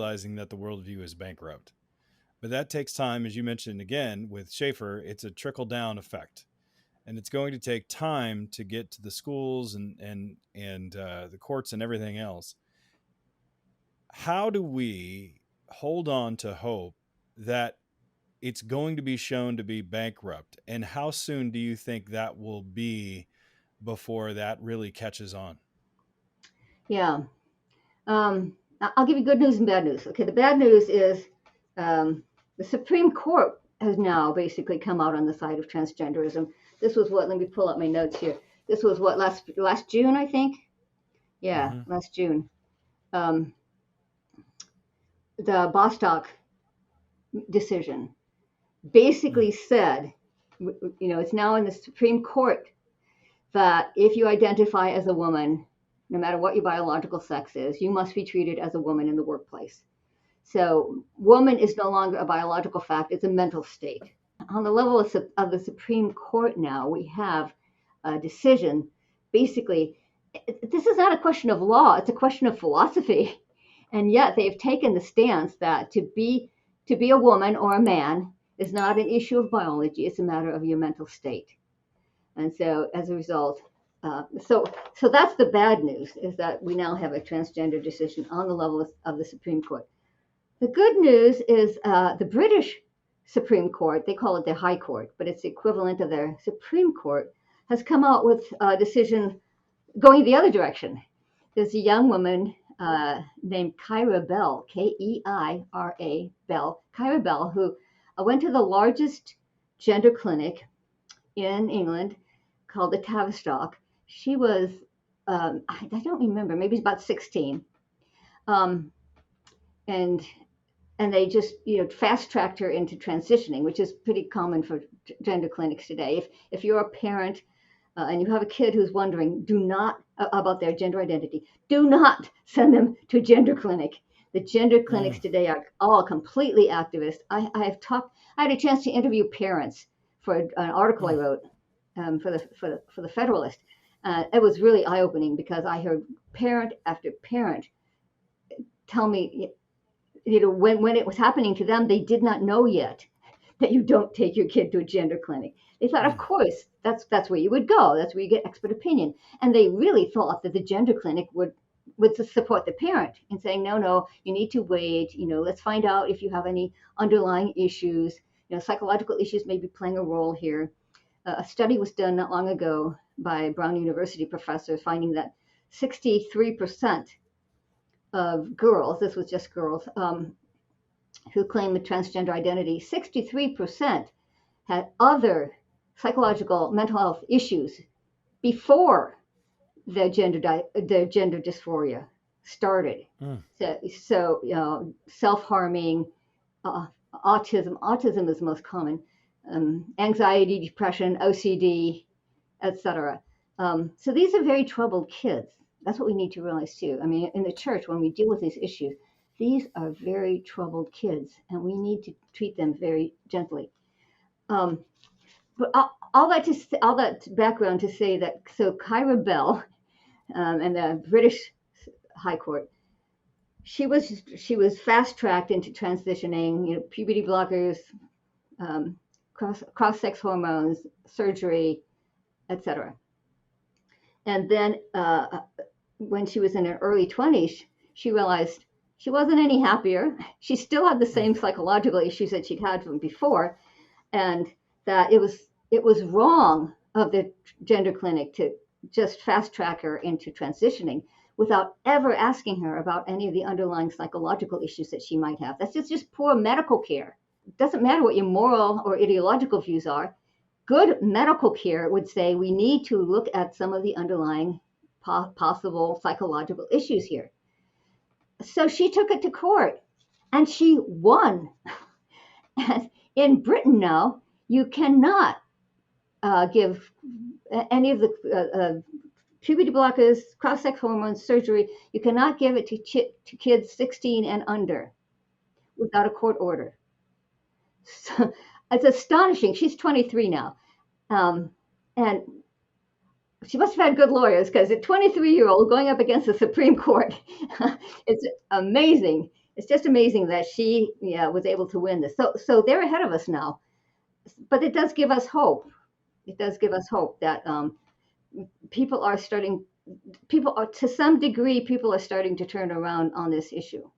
realizing that the worldview is bankrupt. But that takes time, as you mentioned again with Schaeffer. It's a trickle down effect, and it's going to take time to get to the schools and the courts and everything else. How do we hold on to hope that it's going to be shown to be bankrupt, and how soon do you think that will be before that really catches on? Yeah. I'll give you good news and bad news. Okay, the bad news is the Supreme Court has now basically come out on the side of transgenderism. This was what, let me pull up my notes here. This was what, last June, I think? Yeah, Mm-hmm. last June. Um, the Bostock decision basically said, it's now in the Supreme Court that if you identify as a woman, no matter what your biological sex is, you must be treated as a woman in the workplace. So, woman is no longer a biological fact, it's a mental state. On the level of the Supreme Court now, we have a decision. Basically, this is not a question of law, it's a question of philosophy. And yet they've taken the stance that to be a woman or a man is not an issue of biology, it's a matter of your mental state. And so as a result, so that's the bad news, is that we now have a transgender decision on the level of the Supreme Court. The good news is the British Supreme Court, they call it the High Court, but it's the equivalent of their Supreme Court, has come out with a decision going the other direction. There's a young woman named Kyra Bell, Keira Bell, Kyra Bell, who went to the largest gender clinic in England called the Tavistock. She was, I don't remember, maybe about 16. Um, and and they just fast tracked her into transitioning, which is pretty common for gender clinics today. If you're a parent and you have a kid who's wondering, do not about their gender identity, do not send them to a gender clinic. The gender clinics Mm. today are all completely activist. I had a chance to interview parents for an article I Mm. wrote for the Federalist. It was really eye opening because I heard parent after parent tell me, when it was happening to them, they did not know yet that you don't take your kid to a gender clinic. They thought, of Mm. course, that's where you would go. That's where you get expert opinion. And they really thought that the gender clinic would support the parent in saying, no, you need to wait. Let's find out if you have any underlying issues. Psychological issues may be playing a role here. A study was done not long ago by Brown University professors finding that 63% of girls, this was just girls, who claim a transgender identity, 63% had other psychological mental health issues before their gender dysphoria started. Mm. So self-harming, autism. Autism is the most common. Anxiety, depression, OCD, etc. So these are very troubled kids. That's what we need to realize too. I mean, in the church, when we deal with these issues, these are very troubled kids, and we need to treat them very gently. Um, but all that background to say that, so Kyra Bell and the British High Court, she was fast tracked into transitioning, puberty blockers, cross sex hormones, surgery, etc. And then when she was in her early 20s, she realized she wasn't any happier. She still had the Mm. same psychological issues that she'd had from before, and that it was wrong of the gender clinic to just fast track her into transitioning without ever asking her about any of the underlying psychological issues that she might have. That's just poor medical care. It doesn't matter what your moral or ideological views are. Good medical care would say we need to look at some of the underlying possible psychological issues here. So she took it to court and she won. And in Britain now, you cannot give any of the puberty blockers, cross-sex hormones, surgery. You cannot give it to kids 16 and under without a court order. So it's astonishing. She's 23 now. And she must have had good lawyers because a 23-year-old going up against the Supreme Court, it's amazing It's just amazing that she, yeah, was able to win this. So they're ahead of us now, but it does give us hope. It does give us hope that people are starting. People are, to some degree, people are starting to turn around on this issue.